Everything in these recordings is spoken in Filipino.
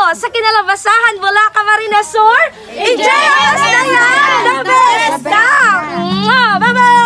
sa kinalabasahan Bulacan Marina Sur. Enjoy us na yan! The best time! Bye-bye!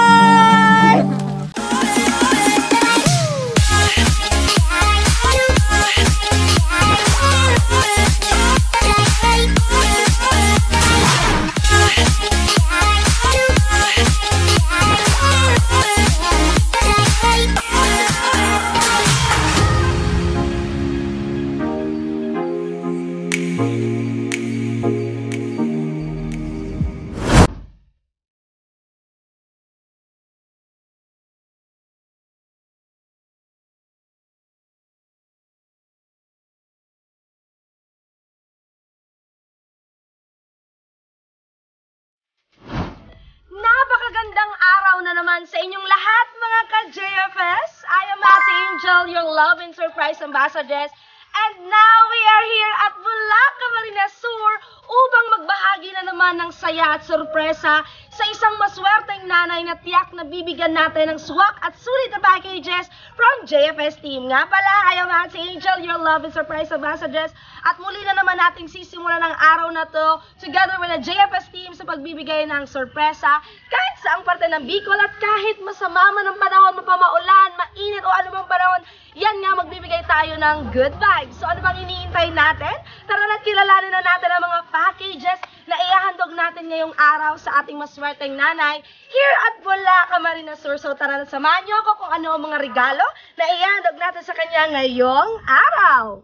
Napakagandang araw na naman sa inyong lahat mga ka-JFS. I am Ate Angel, your love and surprise ambassadress. And now we are here at Bulacan Marina Sur upang magbahagi na naman ng saya at sorpresa sa isang maswerteng nanay na tiyak na bibigyan natin ng swak at sulit na packages from JFS team. Nga pala, I am Ate Angel, your love and surprise ambassadress. At muli na naman nating sisimulan ng araw na to together with the JFS team sa pagbibigay ng sorpresa kahit saang parte ng Bicol at kahit masama man ang panahon, mapamaulan, mainit o anumang panahon, yan nga magbibigay tayo ng good vibes. So ano bang iniintay natin? Tara na kilalanin na natin ang mga packages na ihahandog natin ngayong araw sa ating maswerteng nanay here at Bulacan Marina Sur. So tara na, samahan niyo ako kung ano ang mga regalo na ihahandog natin sa kanya ngayong araw.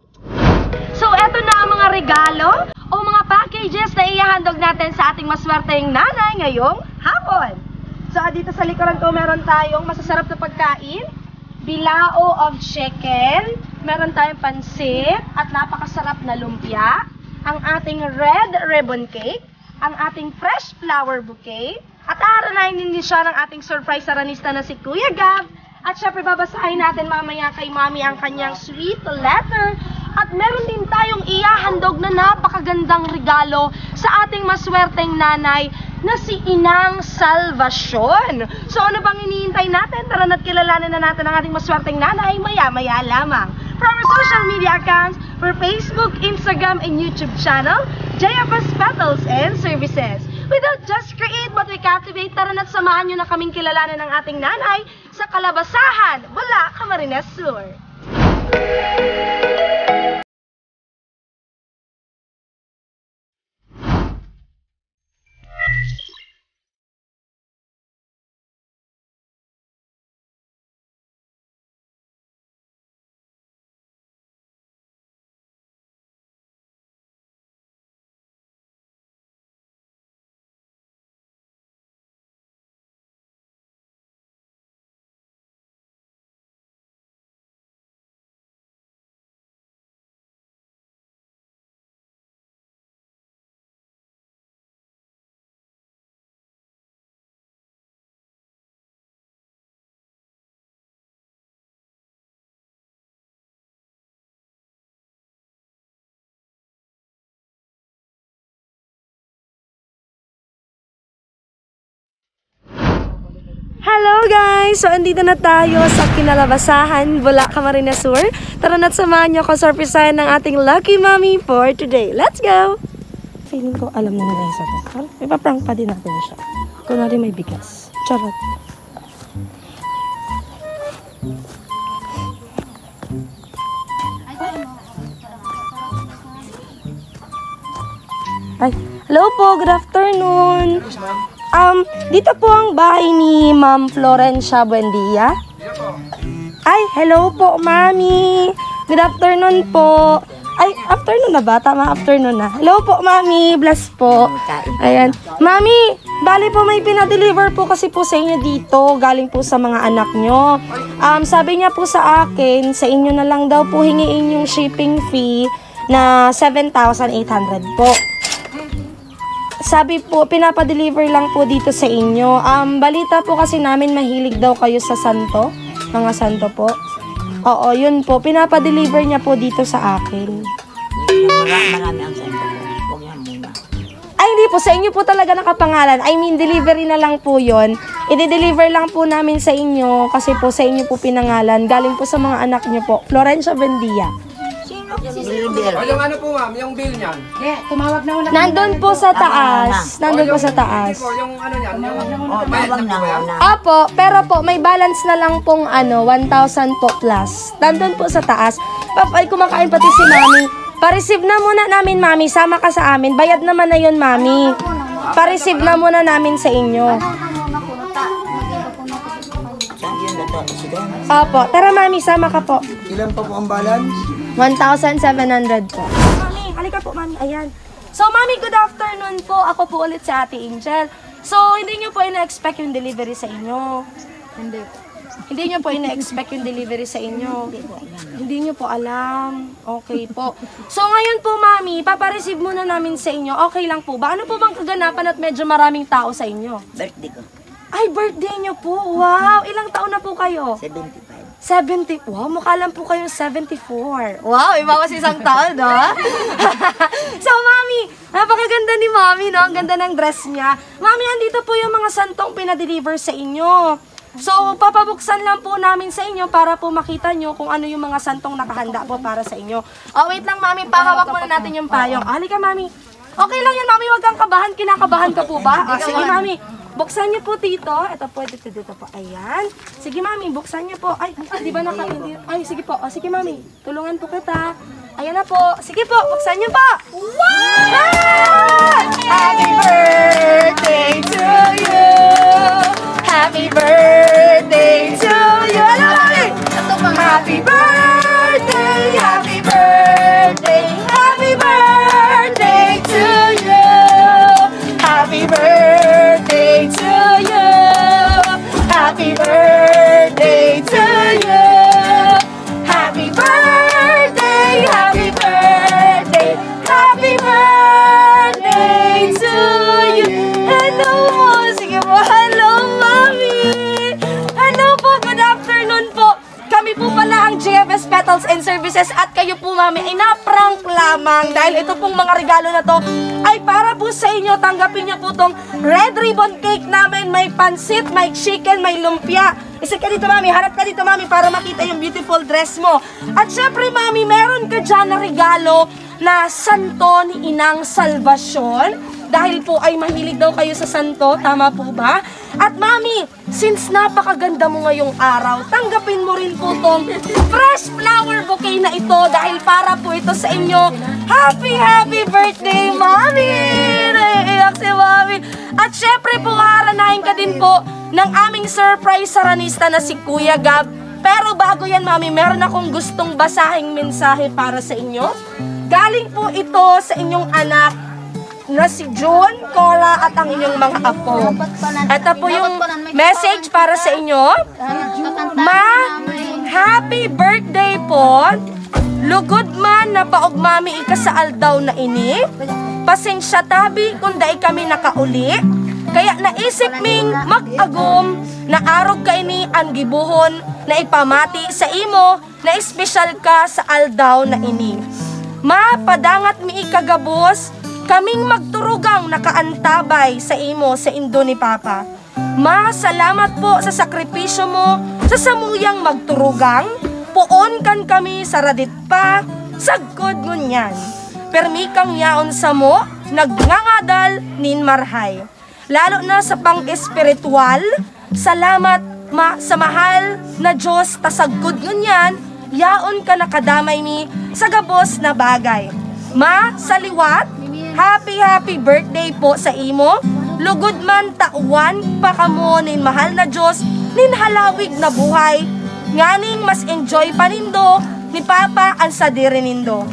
So eto na ang mga regalo o mga packages na ihahandog natin sa ating maswerteng nanay ngayong hapon. So dito sa likuran ko meron tayong masasarap na pagkain, bilao of chicken, meron tayong pansit at napakasarap na lumpia, ang ating red ribbon cake, ang ating fresh flower bouquet, at aaranayin din siya ng ating surprise saranista na si Kuya Gab. At syempre babasahin natin mamaya kay Mami ang kanyang sweet letter. At meron din tayong ihahandog na napakagandang regalo sa ating maswerteng nanay na si Inang Salvacion. So ano bang iniintay natin? Tara na't kilalanin na natin ang ating maswerteng nanay maya-maya lamang. From our social media accounts for Facebook, Instagram, and YouTube channel, JFS Petals and Services. We don't just create but we captivate. Tara na't samahan nyo na kaming kilalanin ng ating nanay sa Kalabasahan, Bulacan Marina Sur. Hello guys! So andito na tayo sa Kinalabasahan, Bulacan Marina Sur. Tara na't samahan niyo ako sorpresahan ng ating lucky mommy for today. Let's go! Feeling ko alam na nila yung sagot. Ipaprank pa din natin siya. Kunwari may bigas. Charot. Ay, hello po, good afternoon. Dito po ang bahay ni Ma'am Florencia Buendia. Ay, hello po, Mami. Good afternoon po. Ay, afternoon na ba? Tama, afternoon na. Hello po, Mami. Bless po. Ayan. Mami, bali po may pinadeliver po kasi po sa inyo dito. Galing po sa mga anak nyo. Sabi niya po sa akin, sa inyo na lang daw po hingiin yung shipping fee na 7,800 po. Sabi po, pinapadeliver lang po dito sa inyo. Balita po kasi namin mahilig daw kayo sa santo. Mga santo po. Oo, yun po. Pinapadeliver niya po dito sa akin. Marami ang santo po. Huwag yan muna. Ay, hindi po. Sa inyo po talaga nakapangalan. I mean, delivery na lang po yun. I-deliver lang po namin sa inyo kasi po sa inyo po pinangalan. Galing po sa mga anak niyo po. Florencia Buendia. Sino Deliver. O yung ano po ma'am, yung bill niyan. Nandun po sa taas. Nandun po sa taas. O yung ano niyan, yung Oh, tawag na una. Apo, pero po, may balance na lang pong 1,000 po plus. Nandun po sa taas. Ay, kumakain pati si Mami. Pa-receive na muna namin, Mami. Sama ka sa amin. Bayad naman na yun, Mami. Pa-receive na muna namin sa inyo. Saan yun na to? Sige. Apo, tara, Mami. Sama ka po. Ilan pa po ang balance? 1,700 po. Mami, halika po, Mami. Ayan. So, Mami, good afternoon po. Ako po ulit si Ate Angel. So, hindi nyo po ina-expect yung delivery sa inyo. Hindi. Hindi nyo po ina-expect yung delivery sa inyo. Hindi nyo po alam. Okay po. So, ngayon po, Mami, papareceive muna namin sa inyo. Okay lang po ba? Ano po bang kaganapan at medyo maraming tao sa inyo? Birthday ko. Ay, birthday nyo po. Wow! Ilang taon na po kayo? 75. 70. Wow, mukha lang po kayong 74. Wow, ibawas isang taon, no? So, Mami, napakaganda ni Mami, no? Ang ganda ng dress niya. Mami, andito po yung mga santong pinadeliver sa inyo. So, papabuksan lang po namin sa inyo para po makita nyo kung ano yung mga santong nakahanda po para sa inyo. Oh, wait lang, Mami. Pahawak muna natin yung payong. Halika, Mami. Okay lang yan, Mami. Huwag kang kabahan. Kinakabahan ka po ba? Sige, Mami. Buksan niyo po dito. Ito po, dito po. Ayan. Sige, Mami, buksan niyo po. Ay, di ba nakaindi? Ay, sige po. Sige, Mami. Tulungan po kita. Ayan na po. Sige po, buksan niyo po. Wow! Happy birthday to you. Happy birthday to you. Ano, Mami? Happy birthday, happy birthday, happy birthday to you. Happy birthday to you. Happy birthday to you. Happy birthday, happy birthday, happy birthday to you. Hello, sige po. Hello, Mami. Hello po, good afternoon po. Kami po pala ang JFS Petals and Services at kayo po, Mami, ay na-prank lamang dahil ito pong mga regalo na to ay para po sa inyo. Tanggapin niyo po tong red ribbon cake namin. May pansit, may chicken, may lumpia. Isa ka dito, Mami. Harap ka dito, Mami, para makita yung beautiful dress mo. At syempre, Mami, meron ka dyan na regalo na santo ni Inang Salvacion. Dahil po ay mahilig daw kayo sa santo, tama po ba? At Mami, since napakaganda mo ngayong araw, tanggapin mo rin po tong fresh flower bouquet na ito dahil para po ito sa inyo. Happy, happy birthday, Mami! Naiiyak si Mami. At syempre po, haranahin ka din po ng aming surprise saranista na si Kuya Gab. Pero bago yan, Mami, meron akong gustong basahing mensahe para sa inyo. Galing po ito sa inyong anak na si John, Cora at ang inyong mga apo. Ito po yung message para sa inyo. Ma, happy birthday po. Lugod man na paugmami ika sa aldaw na ini. Pasensya tabi kung dai kami nakauli. Kaya naisip ming mag-agom na arog ka ini ang gibuhon na ipamati sa imo na espesyal ka sa aldaw na ini. Ma, padangat mi ikagabos, kaming magturugang nakaantabay sa imo sa indo ni Papa. Ma, salamat po sa sakripisyo mo sa samuyang magturugang. Puon kan kami sa radit pa, sagkod ngunyan. Permi kang yaon sa mo, nagngangadal nin marhay. Lalo na sa pang-espiritual, salamat ma sa mahal na Diyos tasagkod ngunyan, yaon ka nakadamay mi sa gabos na bagay. Ma, sa liwat, happy, happy birthday po sa imo. Lugod man tauan pa kamo nin mahal na Diyos, nin halawig na buhay. Nganing mas enjoy pa nindo ni Papa ang sadiri nindo.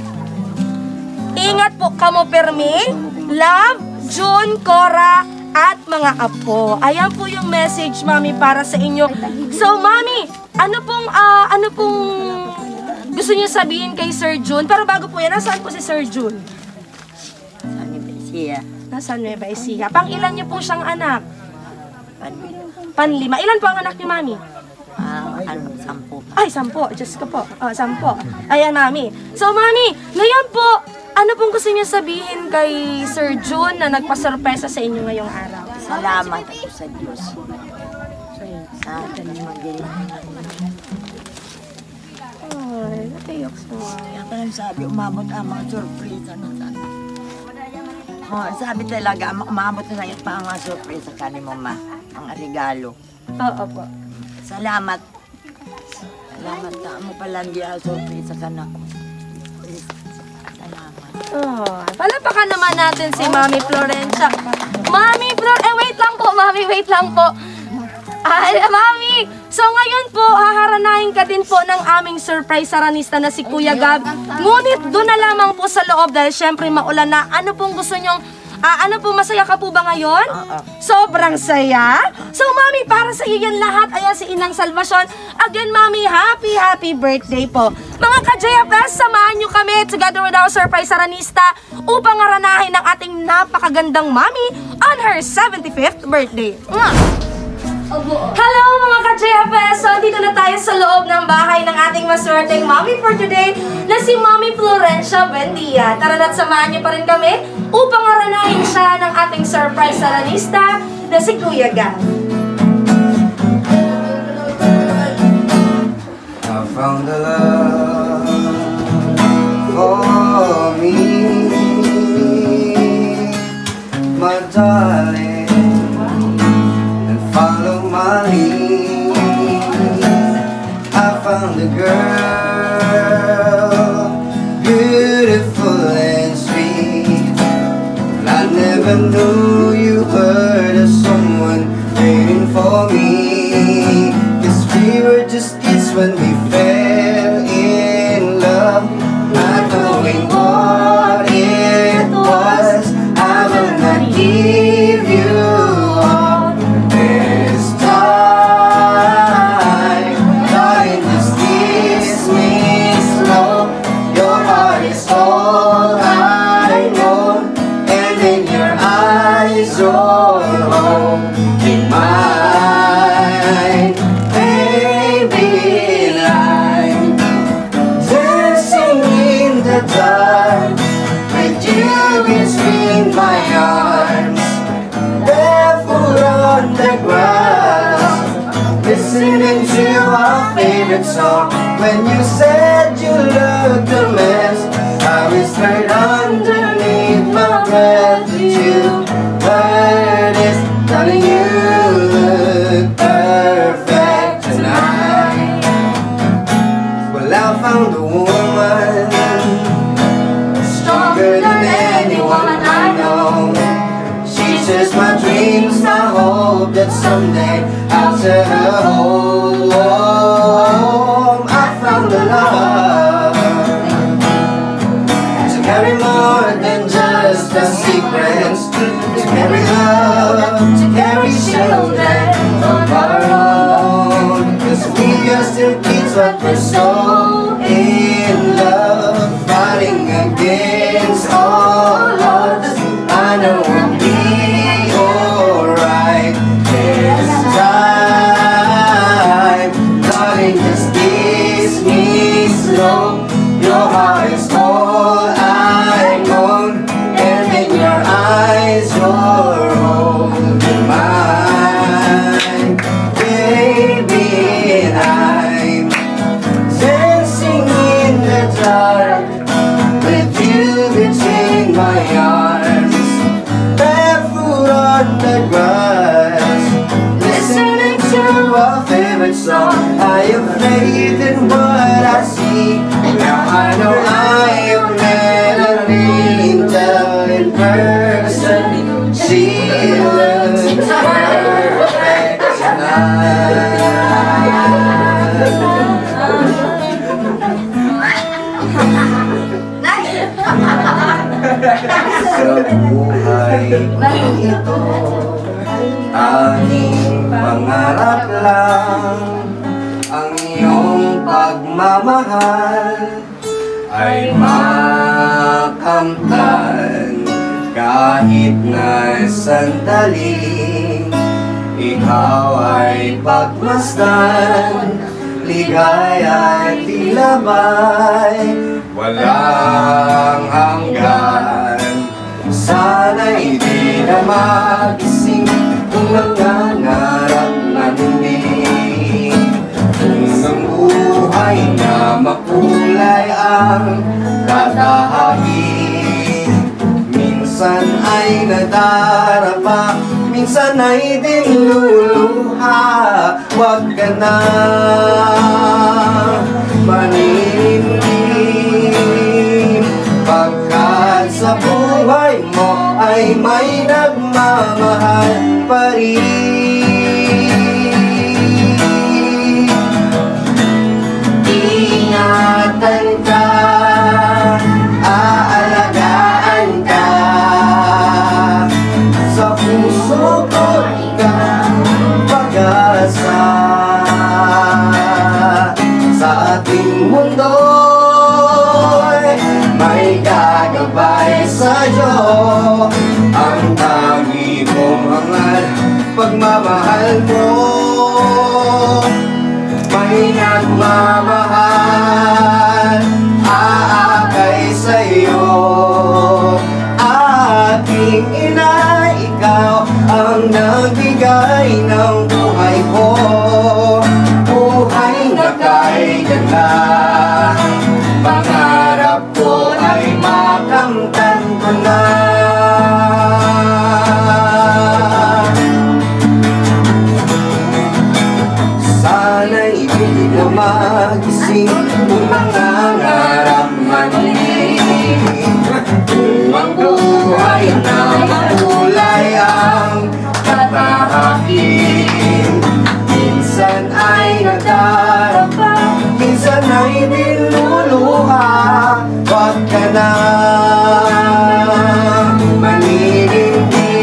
Ingat po kamo permi. Love, June, Cora, at mga apo. Ayan po yung message, Mami, para sa inyo. So, Mami, ano pong gusto niyo sabihin kay Sir June? Pero bago po yan, nasaan po si Sir June? Nasaan Nueva Ecija? Pang ilan niyo po siyang anak? Panlima. Ilan po ang anak niyo, Mami? 10. Ay, 10. Diyos ko po. 10. Ayan, Mami. So, Mami, ngayon po, ano pong gusto niyo sabihin kay Sir June na nagpasorpresa sa inyo ngayong araw? Salamat ako sa Diyos. Sa atin magaling. Ay, tiyak mo. Kaya ka lang sabi, umabot ang mga surprise. Ano sana? Oh, sabi talaga, umabot na sa'yo pa ang mga surprise sa kanin mo, ma. Ang regalo. Oo po. Salamat. Salamat ka mo pala hindi ang surprise sa kanak. Salamat. Oh, palapakan naman natin si Mami Florencia. Mami wait lang po, Mami, wait lang po. Mami, so ngayon po, haharanahin ka din po ng aming surprise saranista na si Kuya Gab. Ngunit doon na lamang po sa loob dahil syempre maulan na. Ano pong gusto nyong, ano po, masaya ka po ba ngayon? Sobrang saya? So Mami, para sa iyo yan lahat, ayan si Inang Salvacion. Again, Mami, happy birthday po. Mga ka-JFS, samahan nyo kami together with our surprise saranista upang aranahin ang ating napakagandang Mami on her 75th birthday. Hello mga ka-JFS! So, dito na tayo sa loob ng bahay ng ating maswerteng Mami for today na si Mami Florencia Buendia. Tara na't samahan niyo pa rin kami upang aranahin siya ng ating surprise saranista na si Kuya Gab. I found the love for me, my darling, and follow my lead. I found a girl, beautiful and sweet. I never knew you heard of someone waiting for me. 'Cause we were just kids when we fell in love, not knowing what it was. I will not give you up this time. Darling, just kiss me slow. Your heart is all I know, and then your eyes roll in mine. Baby, I'm dancing in the dark with you between my arms, barefoot on the grass, listening to our favorite song. When you said you looked a mess, I whispered underneath my breath that you heard it, darling, you look perfect tonight. Well, I found a woman stronger than anyone I know. She shares my dreams. I hope that someday I'll set her home. I found a love to carry more than just our secrets, to carry love, to carry children of our own. 'Cause we are still kids, but we're so in love, fighting against all odds. I know we'll be alright this time. Darling, just kiss me slow. Your heart is all I own, and in your eyes you're holding mine. Baby, I'm dancing in the dark with you between my arms, barefoot on the grass, listening to our favorite song. I have faith in what I see. Now I know I have never been down in person. She looks perfect tonight. Sa buhay ito, tanging pangarap lang ang iyong pagmamahal ay makamtan kahit na sandali. Ikaw ay pagmasdan, ligaya at tila ba'y walang hanggan. Sana'y di na magising kung nangangarap na hindi, kung ang buhay na makulay minsan ay nadarapa, minsan ay dinluluha. Huwag ka na maninindi, pagkat sa buhay mo ay may nagmamahal pa rin. Ingatan ka, aalagaan ka, sa puso ko ikaw pag-asa. Sa ating mundo may gagabay sa'yo, ang tangi kong hangal, pagmamahal mo. May nagmamahal, aakay sa'yo. Aking ina, ikaw ang nagbigay ng buhay ko. Buhay na kay ganda, pangarap ko ay makamtan ko na. Sana'y di na magising kung nangangarap manin. Kung ang buhay na makulay ang katahakin, minsan ay nadarapa, minsan ay dinluluha. Huwag ka na maninindi,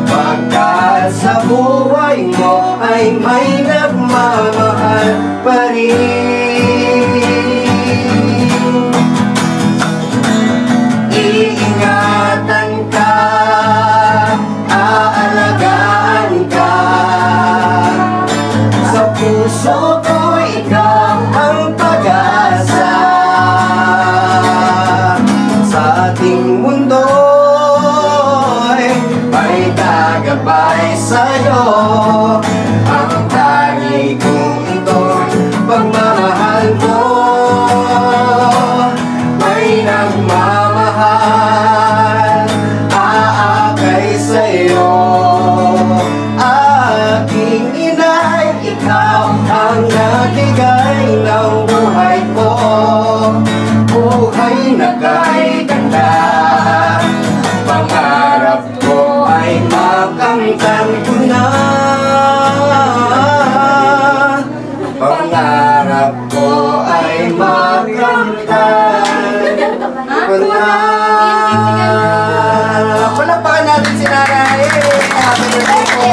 pagkat sa buhay mo ay may nagmamahal pa rin. Iingatan ka, aalagaan ka, sa puso ko ikaw ang pag-asa. Sa ating mundo may gagabay sa'yo, ang tangi kong ito, pagmamahal mo. May nagmamahal, aakay sa'yo. Aking inay, ikaw ang nagbigay ng buhay ko. Buhay na kay ganda, pangarap ko ay makamtan ko na. Pangarap ko ay makamtan ko na. Palapakan natin si Nanay. Happy birthday po.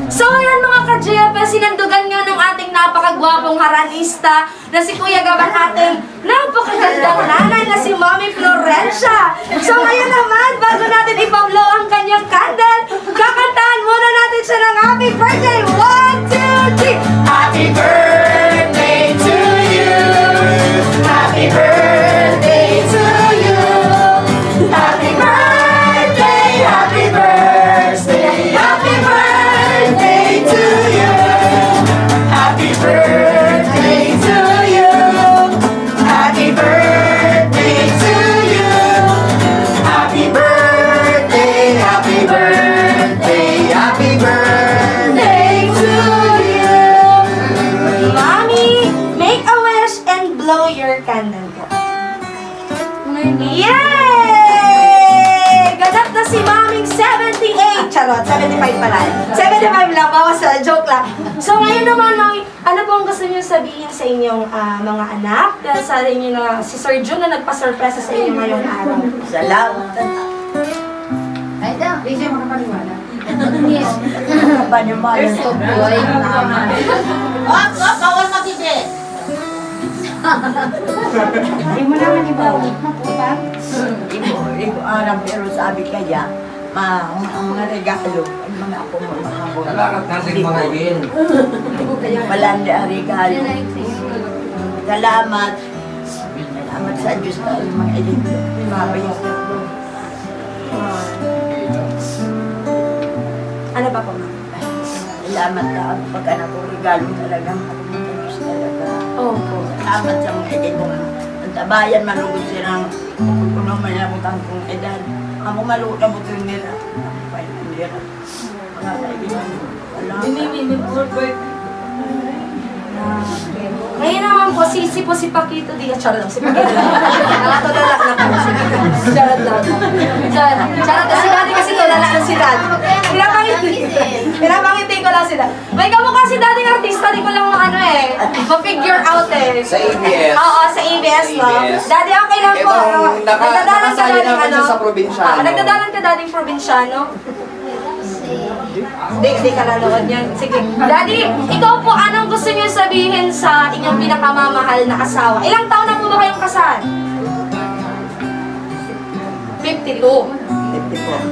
So ayan mga ka-JFS, sinandugan nga ng ating napakagwapong haranista na si Kuya Gab, ating napakagandang nanay na si Mommy Florencia. So ngayon naman, bago natin ipablow ang kanyang candle, kakantahan muna natin siya ng happy birthday. 1, 2, 3. Happy birthday to you. Happy birthday to you. Happy birthday, happy birthday, happy birthday to you. Happy birthday to you. Happy birthday to you. Happy birthday, happy birthday, happy birthday to you. Mommy, make a wish and blow your candle. Yay! Ganap na si Maming 78. Charot, 75 pala. 75 lang, bawas sa joke lang. So ngayon naman, Mami, ano pong gusto niyo sabihin sa inyong mga anak? Dahil sa inyo na si Sir Jun na nagpa-surprise sa inyo ngayong araw. Salamat. Ay, daw. Hindi siya makapaniwala. Yes. Kapaniwala sa buhay naman. Bawal matindi. Hindi mo naman ibawag na po ba? Ibo alam, pero sabi kaya, ang mga regalo, ang mga apo mo mahabol. Salamat natin mga yun. Malandi ang regalo. Salamat. Salamat sa Diyos na ang mga ilito. Mabayas na po. Ano ba po, Ma'am? Salamat na ang pagka na po regalo talagang ako ng Diyos talaga. Opo. Salamat sa mga ilito. Tabayan manugod silang kuno mayabutang kong edad. Amo maluot na buto yung nila. Pwede yung nila. Mga kaibigan. Wala. Ngayon naman po, si Paquito Diaz. Charot lang, si Paquito. Nakatulala na kami. Charot lang. Charot lang si Daddy kasi tulala na si Daddy. Pinapangitin ko lang sila. May kamukha si Daddy ng artista, di ko lang ma-figure out eh. Sa ABS. Oo, sa ABS, no? ABS. Daddy, okay lang po. Nakasali naman siya sa probinsyano. Nagdadalan ka Daddy probinsyano? Hindi ka nanood yan. Sige. Daddy, ikaw po, anong gusto niyo sabihin sa inyong pinakamamahal na asawa? Ilang taon na po ba kayong kasal? 52.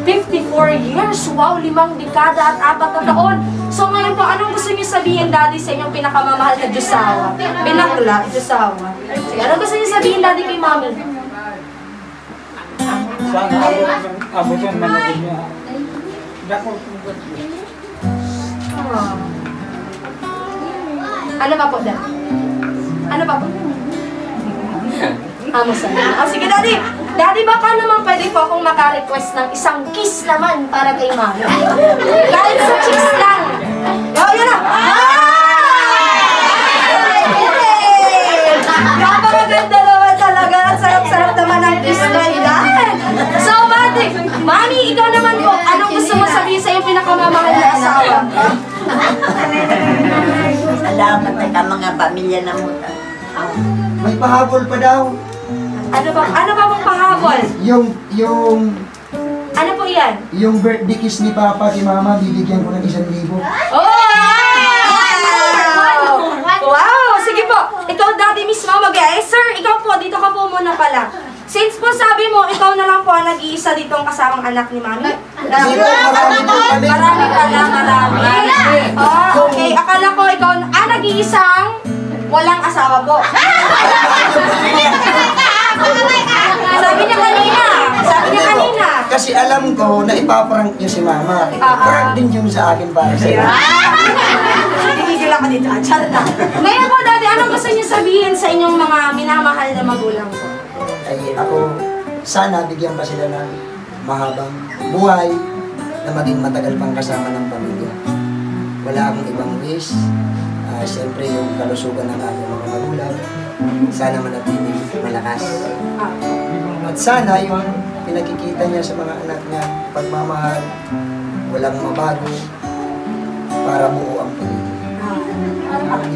54 years. Wow, 5 dekada at 4 na taon. So ngayon po, anong gusto niyo sabihin, Daddy, sa inyong pinakamamahal na Diyosawa? Binakla, Diyosawa. Sige, anong gusto niyo sabihin, Daddy, kay Mami? Sana abot yung manood niya. Ano pa po, Daddy? Ano pa po? Amo sa oh, sige, Daddy. Daddy, baka naman pwede po akong maka-request ng isang kiss naman para kay Mami. Kahit sa kiss lang. Oh, yun na. Napakaganda naman talaga. At sarap-sarap naman ang kiss na yan. So, Daddy, Mami, ikaw naman po, anong gusto mo sabihin sa iyong pinakamamahal na asawa? Salamat ka mga pamilya na mo. May pahabol pa daw. Ano ba mong pahabol? Ano po yan? Yung birthday kiss ni Papa kay Mama, bibigyan ko ng 1,000. Oh! Wow! Sige po, ikaw Daddy mismo sir, ikaw po, dito ka po muna pala. Since po sabi mo, ikaw na lang po ang nag-iisa dito ang kasamang anak ni Mami. Marami pala, marami. Oh, okay, akala ko ikaw, nag-iisang walang asawa po. Sabi niya kanina. Kasi alam ko na ipaprank niyo si Mama. Prank din yun sa akin para sa'yo. Tigigil ako dito. Charot lang. Ngayon po, Daddy, anong gusto niyo sabihin sa inyong mga minamahal na magulang po? Ay, ako, sana bigyan pa sila ng mahabang buhay na maging matagal pang kasama ng pamilya. Wala akong ibang wish. Siyempre, yung kalusugan ng aking mga magulang, sana manatili malakas. At sana yung pinakikita niya sa mga anak niya, pagmamahal, walang mabago, para buo ang pamilya.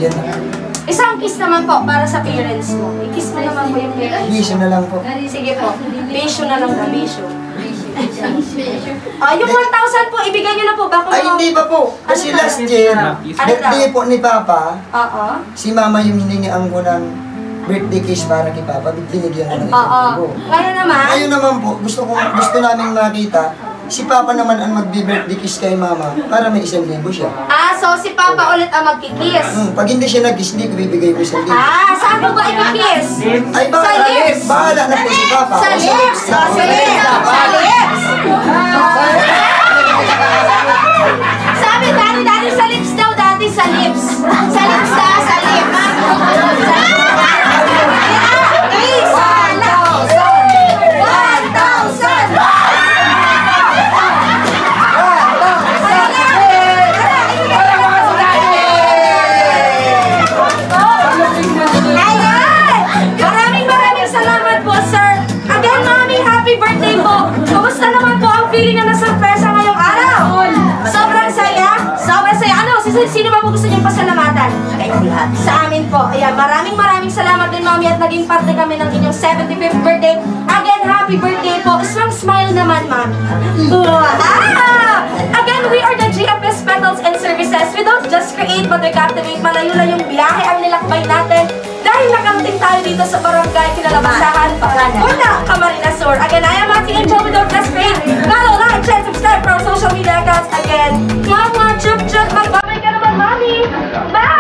Yan lang. Isang kiss naman po para sa parents mo. I-kiss mo naman po yung parents. Bisyo na lang po. Sige po. Bisyo na lang na. Bisyo. Yung 1,000 po, ibigay niyo na po. Baka Ay, hindi pa po. Kasi last year, birthday po ni Papa, Oo. si Mama yung hiningian ko ng birthday kiss para kay Papa, binigyan ko ng 1,000. Ngayon naman, Ngayon naman po, gusto namin makita, si Papa naman ang magbi-birthday kiss kay Mama para may 1,000 siya. so si Papa ulit ang magkikiss. Pag hindi siya nag-kiss, hindi ko bibigay ko 1,000. Saan po ba i-kiss? Ay, Sa lips! bahala na po si Papa. Sa lips! Sa lips! Sa lips! Sabi, Daddy, sa lips daw, Daddy, sa lips. Sa lips na, sa lips. Hey, 1,000! Maraming salamat po, sir. Again, Mami, happy birthday po. Kumusta naman po ang feeling na nasurpresa ngayong araw? Sobrang saya? Sobrang saya. Sino ba po gusto niyong pasalamatan? Sa amin po. Ayan, maraming salamat din, Mami, at naging parte kami ng inyong 75th birthday. Again, happy birthday po. Smile naman, Mami. Again, we are the GFS Petals and Services. We don't just create but we captivate. Malayo-layong biyahe ang nilakbay natin. Dahil nakamting tayo dito sa barangay Kinalabasahan, Una, Camarines Sur. Again, I am Ate Angel with Don't Just Create. Follow, like, share, subscribe for our social media accounts. Again, mga chup-chup, magbabay ka naman, Mami. Bye!